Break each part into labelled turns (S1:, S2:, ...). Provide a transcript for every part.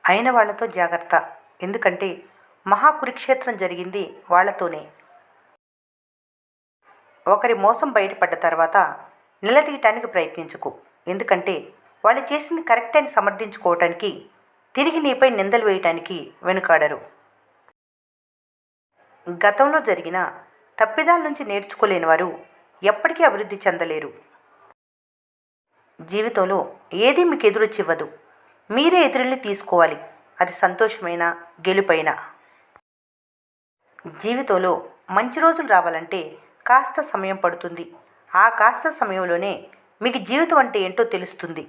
S1: అయిన వాళ్లతో జాగ్రత్త. ఎందుకంటే మహాకురుక్షేత్రం జరిగింది వాళ్లతోనే. ఒకరి మోసం బయటపడ్డ తర్వాత నిలదీయటానికి ప్రయత్నించకు. ఎందుకంటే వాళ్ళు చేసింది కరెక్ట్ అని సమర్థించుకోవటానికి, తిరిగి నీపై నిందలు వేయటానికి వెనుకాడరు. గతంలో జరిగిన తప్పిదాల నుంచి నేర్చుకోలేని వారు ఎప్పటికీ అభివృద్ధి చెందలేరు. జీవితంలో ఏదీ మీకు ఎదురొచ్చివ్వదు, మీరే ఎదురెళ్ళి తీసుకోవాలి. అది సంతోషమైన గెలుపైన. జీవితంలో మంచి రోజులు రావాలంటే కాస్త సమయం పడుతుంది. ఆ కాస్త సమయంలోనే మీకు జీవితం అంటే ఏంటో తెలుస్తుంది.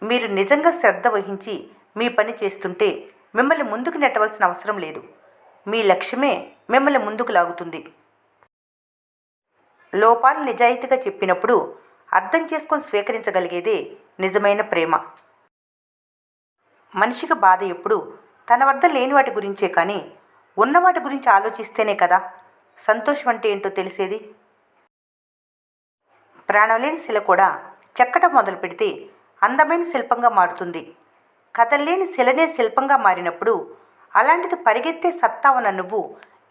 S1: మీరు నిజంగా శ్రద్ధ వహించి మీ పని చేస్తుంటే మిమ్మల్ని ముందుకు నెట్టవలసిన అవసరం లేదు. మీ లక్ష్యమే మిమ్మల్ని ముందుకు లాగుతుంది. లోపాలు నిజాయితీగా చెప్పినప్పుడు అర్థం చేసుకొని స్వీకరించగలిగేదే నిజమైన ప్రేమ. మనిషికి బాధ ఎప్పుడు తన వద్ద లేని వాటి గురించే కానీ ఉన్నవాటి గురించి ఆలోచిస్తేనే కదా సంతోషం అంటే ఏంటో తెలిసేది. ప్రాణం లేని శిల కూడా చెక్కటం మొదలు పెడితే అందమైన శిల్పంగా మారుతుంది. కథల్లేని శిలనే శిల్పంగా మారినప్పుడు అలాంటిది పరిగెత్తే సత్తా ఉన్న నువ్వు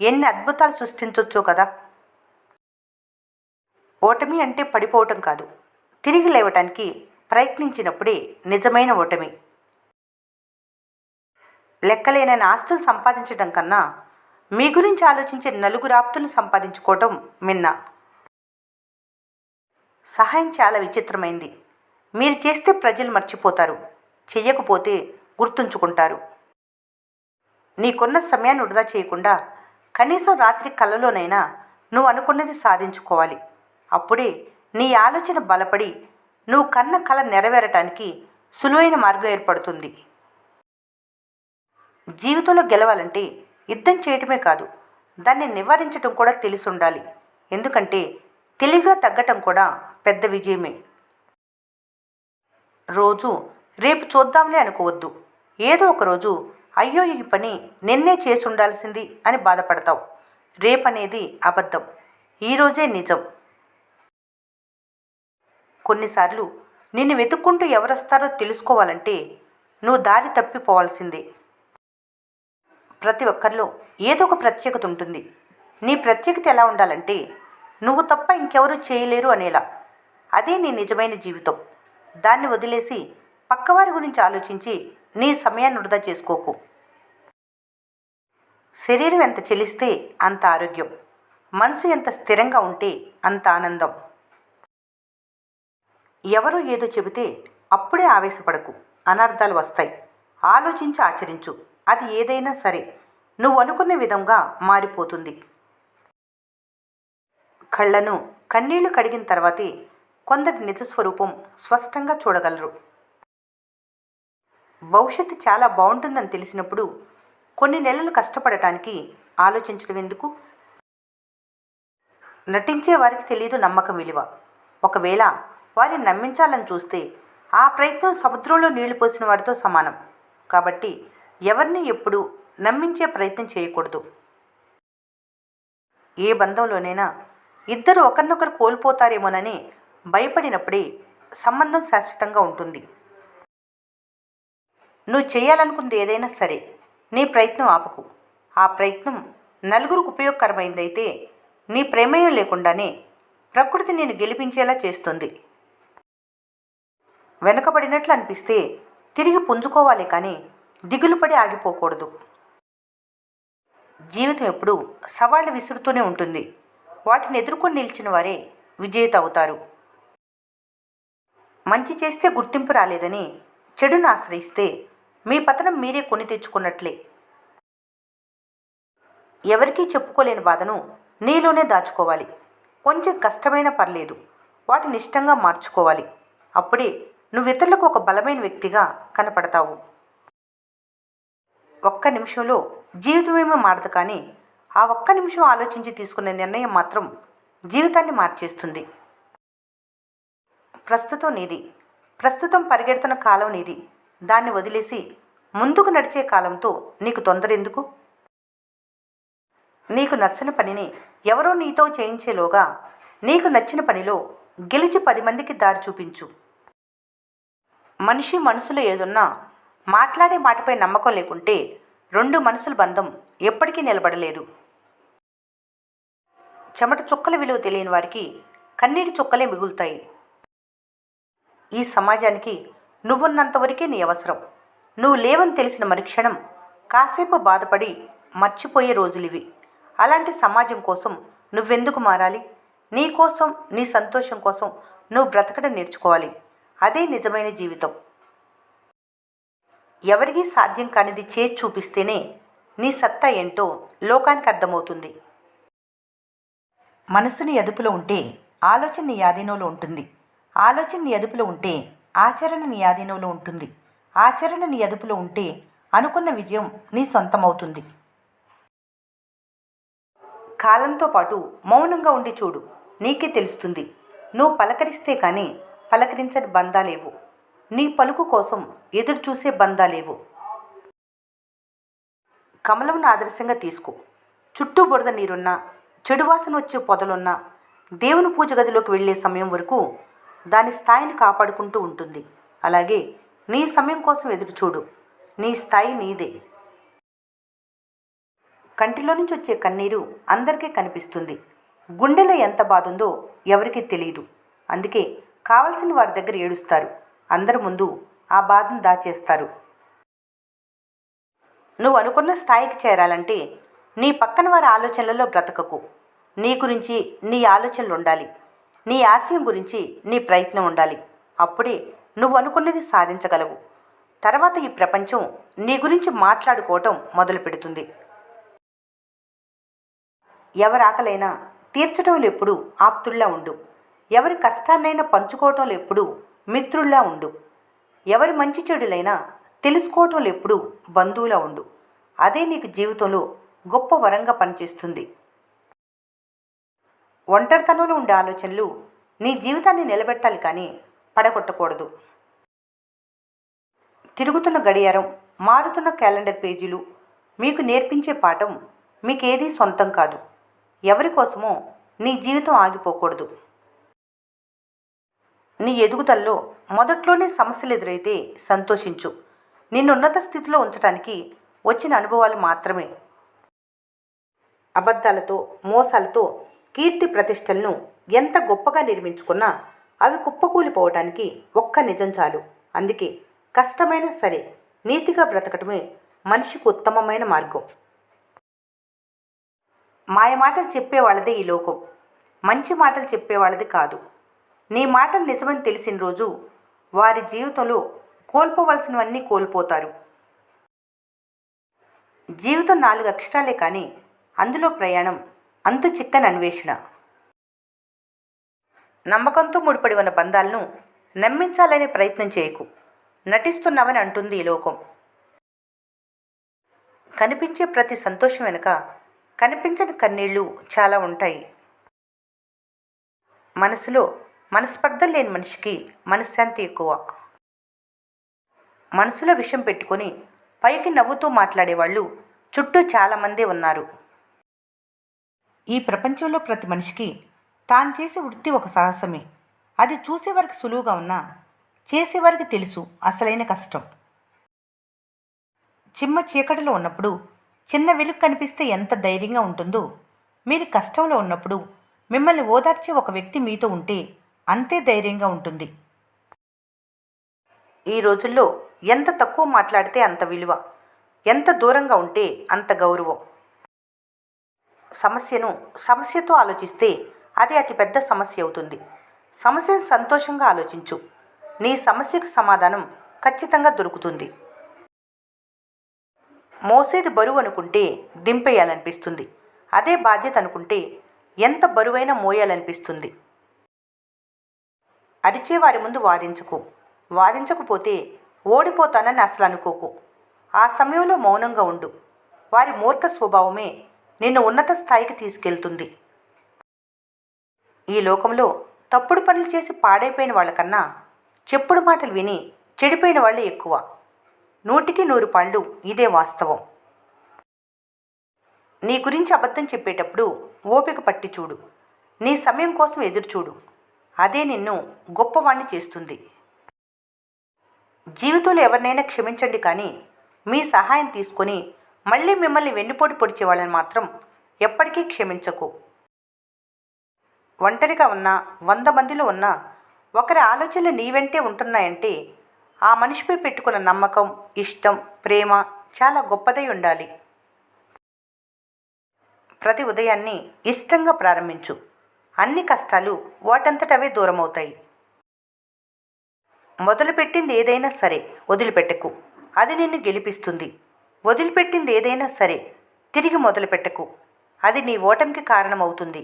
S1: ఎన్ని అద్భుతాలు సృష్టించవచ్చో కదా. ఓటమి అంటే పడిపోవటం కాదు, తిరిగి లేవటానికి ప్రయత్నించినప్పుడే నిజమైన ఓటమి. లెక్కలేనని ఆస్తులు సంపాదించడం కన్నా మీ గురించి ఆలోచించే నలుగురు ఆప్తులను సంపాదించుకోవటం మిన్న. సహాయం చాలా విచిత్రమైంది. మీరు చేస్తే ప్రజలు మర్చిపోతారు, చెయ్యకపోతే గుర్తుంచుకుంటారు. నీకున్న సమయాన్ని వృధా చేయకుండా కనీసం రాత్రి కళ్ళలోనైనా నువ్వు అనుకున్నది సాధించుకోవాలి. అప్పుడే నీ ఆలోచన బలపడి నువ్వు కన్న కల నెరవేరటానికి సులువైన మార్గం ఏర్పడుతుంది. జీవితంలో గెలవాలంటే యుద్ధం చేయటమే కాదు, దాన్ని నివారించటం కూడా తెలిసి ఉండాలి. ఎందుకంటే తెలివిగా తగ్గటం కూడా పెద్ద విజయమే. రోజు రేపు చూద్దాంలే అనుకోవద్దు. ఏదో ఒకరోజు అయ్యో ఈ పని నిన్నే చేసి ఉండాల్సింది అని బాధపడతావు. రేపనేది అబద్ధం, ఈరోజే నిజం. కొన్నిసార్లు నిన్ను వెతుక్కుంటూ ఎవరొస్తారో తెలుసుకోవాలంటే నువ్వు దారి తప్పిపోవాల్సిందే. ప్రతి ఒక్కరిలో ఏదో ఒక ప్రత్యేకత ఉంటుంది. నీ ప్రత్యేకత ఎలా ఉండాలంటే నువ్వు తప్ప ఇంకెవరూ చేయలేరు అనేలా. అదే నీ నిజమైన జీవితం. దాన్ని వదిలేసి పక్కవారి గురించి ఆలోచించి నీ సమయాన్ని వృధా చేసుకోకు. శరీరం ఎంత చెలిస్తే అంత ఆరోగ్యం, మనసు ఎంత స్థిరంగా ఉంటే అంత ఆనందం. ఎవరో ఏదో చెబితే అప్పుడే ఆవేశపడకు, అనర్థాలు వస్తాయి. ఆలోచించి ఆచరించు. అది ఏదైనా సరే నువ్వు అనుకున్న విధంగా మారిపోతుంది. కళ్ళను కన్నీళ్లు కడిగిన తర్వాతే కొందరి నిజస్వరూపం స్పష్టంగా చూడగలరు. భవిష్యత్తు చాలా బాగుంటుందని తెలిసినప్పుడు కొన్ని నెలలు కష్టపడటానికి ఆలోచించడం ఎందుకు? నటించే వారికి తెలియదు నమ్మకం విలువ. ఒకవేళ వారిని నమ్మించాలని చూస్తే ఆ ప్రయత్నం సముద్రంలో నీళ్లు పోసిన వారితో సమానం. కాబట్టి ఎవరిని ఎప్పుడూ నమ్మించే ప్రయత్నం చేయకూడదు. ఏ బంధంలోనైనా ఇద్దరు ఒకరినొకరు కోల్పోతారేమోనని భయపడినప్పుడే సంబంధం శాశ్వతంగా ఉంటుంది. నువ్వు చేయాలనుకుంది ఏదైనా సరే నీ ప్రయత్నం ఆపకు. ఆ ప్రయత్నం నలుగురికి ఉపయోగకరమైందైతే నీ ప్రమేయం లేకుండానే ప్రకృతి నేను గెలిపించేలా చేస్తుంది. వెనుకబడినట్లు అనిపిస్తే తిరిగి పుంజుకోవాలి కానీ దిగులు పడి ఆగిపోకూడదు. జీవితం ఎప్పుడూ సవాళ్లు విసురుతూనే ఉంటుంది. వాటిని ఎదుర్కొని నిలిచిన వారే విజేత అవుతారు. మంచి చేస్తే గుర్తింపు రాలేదని చెడును ఆశ్రయిస్తే మీ పతనం మీరే కొని తెచ్చుకున్నట్లే. ఎవరికీ చెప్పుకోలేని బాధను నీలోనే దాచుకోవాలి. కొంచెం కష్టమైనా పర్లేదు, వాటిని ఇష్టంగా మార్చుకోవాలి. అప్పుడే నువ్వు ఇతరులకు ఒక బలమైన వ్యక్తిగా కనపడతావు. ఒక్క నిమిషంలో జీవితమేమో మారదు, కానీ ఆ ఒక్క నిమిషం ఆలోచించి తీసుకునే నిర్ణయం మాత్రం జీవితాన్ని మార్చేస్తుంది. ప్రస్తుతం నీది. ప్రస్తుతం పరిగెడుతున్న కాలం నీది. దాన్ని వదిలేసి ముందుకు నడిచే కాలంతో నీకు తొందర ఎందుకు? నీకు నచ్చని పనిని ఎవరో నీతో చేయించేలోగా నీకు నచ్చిన పనిలో గెలిచి 10 మందికి దారి చూపించు. మనిషి మనసులో ఏదున్నా మాట్లాడే మాటపై నమ్మకం లేకుంటే రెండు మనసుల బంధం ఎప్పటికీ నిలబడలేదు. చెమట చుక్కల విలువ తెలియని వారికి కన్నీటి చుక్కలే మిగులుతాయి. ఈ సమాజానికి నువ్వున్నంతవరకే నీ అవసరం. నువ్వు లేవని తెలిసిన మరుక్షణం కాసేపు బాధపడి మర్చిపోయే రోజులివి. అలాంటి సమాజం కోసం నువ్వెందుకు మారాలి? నీ కోసం, నీ సంతోషం కోసం నువ్వు బ్రతకడం నేర్చుకోవాలి. అదే నిజమైన జీవితం. ఎవరికీ సాధ్యం కానిది చేసి చూపిస్తేనే నీ సత్తా ఏంటో లోకానికి అర్థమవుతుంది. మనసుని అదుపులో ఉంటే ఆలోచన నీ ఆధీనంలో ఉంటుంది. ఆలోచన నీ అదుపులో ఉంటే ఆచరణ నీ ఆధీనంలో ఉంటుంది. ఆచరణ నీ అదుపులో ఉంటే అనుకున్న విజయం నీ సొంతమవుతుంది. కాలంతో పాటు మౌనంగా ఉండి చూడు, నీకే తెలుస్తుంది. నువ్వు పలకరిస్తే కానీ పలకరించని బంధాలేవు. నీ పలుకు కోసం ఎదురు చూసే బంధాలేవు. కమలంను ఆదర్శంగా తీసుకో. చుట్టూ బురద నీరున్నా, చెడు వాసన వచ్చే పొదలున్నా, దేవుని పూజ గదిలోకి వెళ్ళే సమయం వరకు దాని స్థాయిని కాపాడుకుంటూ ఉంటుంది. అలాగే నీ సమయం కోసం ఎదురు చూడు. నీ స్థాయి నీదే. కంటిలో నుంచి వచ్చే కన్నీరు అందరికీ కనిపిస్తుంది. గుండెలో ఎంత బాధ ఉందో ఎవరికీ తెలియదు. అందుకే కావలసిన వారి దగ్గర ఏడుస్తారు. అందరి ముందు ఆ బాధను దాచేస్తారు. నువ్వు అనుకున్న స్థాయికి చేరాలంటే నీ పక్కన వారి ఆలోచనలలో బ్రతకకు. నీ గురించి నీ ఆలోచనలు ఉండాలి. నీ ఆశయం గురించి నీ ప్రయత్నం ఉండాలి. అప్పుడే నువ్వు అనుకున్నది సాధించగలవు. తర్వాత ఈ ప్రపంచం నీ గురించి మాట్లాడుకోవటం మొదలు పెడుతుంది. ఎవరి ఆకలైనా తీర్చడంలో ఎప్పుడు ఆప్తుల్లా ఉండు. ఎవరి కష్టాన్నైనా పంచుకోవటంలో ఎప్పుడు మిత్రుల్లా ఉండు. ఎవరి మంచి చెడులైనా తెలుసుకోవటంలో ఎప్పుడు బంధువులా ఉండు. అదే నీకు జీవితంలో గొప్ప వరంగా పనిచేస్తుంది. ఒంటరితనంలో ఉండే ఆలోచనలు నీ జీవితాన్ని నిలబెట్టాలి కానీ పడగొట్టకూడదు. తిరుగుతున్న గడియారం, మారుతున్న క్యాలెండర్ పేజీలు మీకు నేర్పించే పాఠం మీకేదీ సొంతం కాదు. ఎవరి కోసమో నీ జీవితం ఆగిపోకూడదు. నీ ఎదుగుదలలో మొదట్లోనే సమస్యలు ఎదురైతే సంతోషించు. నిన్ను ఉన్నత స్థితిలో ఉంచడానికి వచ్చిన అనుభవాలు మాత్రమే. అబద్ధాలతో, మోసాలతో కీర్తి ప్రతిష్టలను ఎంత గొప్పగా నిర్మించుకున్నా అవి కుప్పకూలిపోవడానికి ఒక్క నిజం చాలు. అందుకే కష్టమైనా సరే నీతిగా బ్రతకటమే మనిషికి ఉత్తమమైన మార్గం. మాయమాటలు చెప్పేవాళ్ళదే ఈ లోకం, మంచి మాటలు చెప్పేవాళ్ళది కాదు. నీ మాటలు నిజమని తెలిసిన రోజు వారి జీవితంలో కోల్పోవలసినవన్నీ కోల్పోతారు. జీవితం 4 అక్షరాలే కానీ అందులో ప్రయాణం అంతు చిక్కని అన్వేషణ. నమ్మకంతో ముడిపడి ఉన్న బంధాలను నమ్మించాలనే ప్రయత్నం చేయకు. నటిస్తున్నావని అంటుంది ఈ లోకం. కనిపించే ప్రతి సంతోషం వెనుక కనిపించని కన్నీళ్లు చాలా ఉంటాయి. మనసులో మనస్పర్ధలు లేని మనిషికి మనశ్శాంతి ఎక్కువ. మనసులో విషం పెట్టుకొని పైకి నవ్వుతూ మాట్లాడేవాళ్ళు చుట్టూ చాలామందే ఉన్నారు. ఈ ప్రపంచంలో ప్రతి మనిషికి తాను చేసే వృత్తి ఒక సాహసమే. అది చూసేవారికి సులువుగా ఉన్నా చేసేవారికి తెలుసు అసలైన కష్టం. చిమ్మ చీకటిలో ఉన్నప్పుడు చిన్న వెలుగు కనిపిస్తే ఎంత ధైర్యంగా ఉంటుందో, మీరు కష్టంలో ఉన్నప్పుడు మిమ్మల్ని ఓదార్చే ఒక వ్యక్తి మీతో ఉంటే అంతే ధైర్యంగా ఉంటుంది. ఈ రోజుల్లో ఎంత తక్కువ మాట్లాడితే అంత విలువ, ఎంత దూరంగా ఉంటే అంత గౌరవం. సమస్యను సమస్యతో ఆలోచిస్తే అది అతిపెద్ద సమస్య అవుతుంది. సమస్యను సంతోషంగా ఆలోచించు. నీ సమస్యకు సమాధానం ఖచ్చితంగా దొరుకుతుంది. మోసేది బరువు అనుకుంటే దింపేయాలనిపిస్తుంది. అదే బాధ్యత అనుకుంటే ఎంత బరువైనా మోయాలనిపిస్తుంది. అరిచే వారి ముందు వాదించకు. వాదించకపోతే ఓడిపోతానని అసలు అనుకోకు. ఆ సమయంలో మౌనంగా ఉండు. వారి మూర్ఖ స్వభావమే నిన్ను ఉన్నత స్థాయికి తీసుకెళ్తుంది. ఈ లోకంలో తప్పుడు పనులు చేసి పాడైపోయిన వాళ్ళకన్నా చెప్పుడు మాటలు విని చెడిపోయిన వాళ్ళే ఎక్కువ. 100కి 100 పాళ్ళు ఇదే వాస్తవం. నీ గురించి అబద్ధం చెప్పేటప్పుడు ఓపిక పట్టి చూడు. నీ సమయం కోసం ఎదురు చూడు. అదే నిన్ను గొప్పవాణ్ణి చేస్తుంది. జీవితంలో ఎవరినైనా క్షమించండి, కానీ మీ సహాయం తీసుకొని మళ్ళీ మిమ్మల్ని వెన్నుపోటు పొడిచే వాళ్ళని మాత్రం ఎప్పటికీ క్షమించకు. ఒంటరిగా ఉన్నా, 100 మందిలో ఉన్నా ఒకరి ఆలోచనలు నీ వెంటే ఉంటున్నాయంటే ఆ మనిషిపై పెట్టుకున్న నమ్మకం, ఇష్టం, ప్రేమ చాలా గొప్పదై ఉండాలి. ప్రతి ఉదయాన్ని ఇష్టంగా ప్రారంభించు. అన్ని కష్టాలు వాటంతటవే దూరమవుతాయి. మొదలుపెట్టింది ఏదైనా సరే వదిలిపెట్టకు, అది నిన్ను గెలిపిస్తుంది. వదిలిపెట్టింది ఏదైనా సరే తిరిగి మొదలుపెట్టకు, అది నీ ఓటమికి కారణమవుతుంది.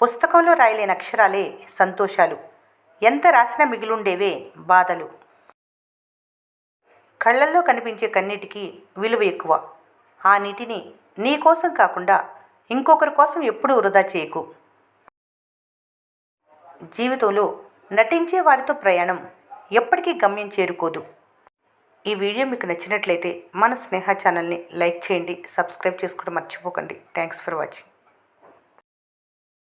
S1: పుస్తకంలో రాయలేని అక్షరాలే సంతోషాలు, ఎంత రాసినా మిగిలుండేవే బాధలు. కళ్ళల్లో కనిపించే కన్నీటికి విలువ ఎక్కువ. ఆ నీటిని నీ కోసం కాకుండా ఇంకొకరి కోసం ఎప్పుడూ వృధా చేయకు. జీవితంలో నటించే వారితో ప్రయాణం ఎప్పటికీ గమ్యం చేరుకోదు. ఈ వీడియో మీకు నచ్చినట్లయితే మన స్నేహ ఛానల్ని లైక్ చేయండి, సబ్స్క్రైబ్ చేసుకోవడం మర్చిపోకండి. Thanks for watching.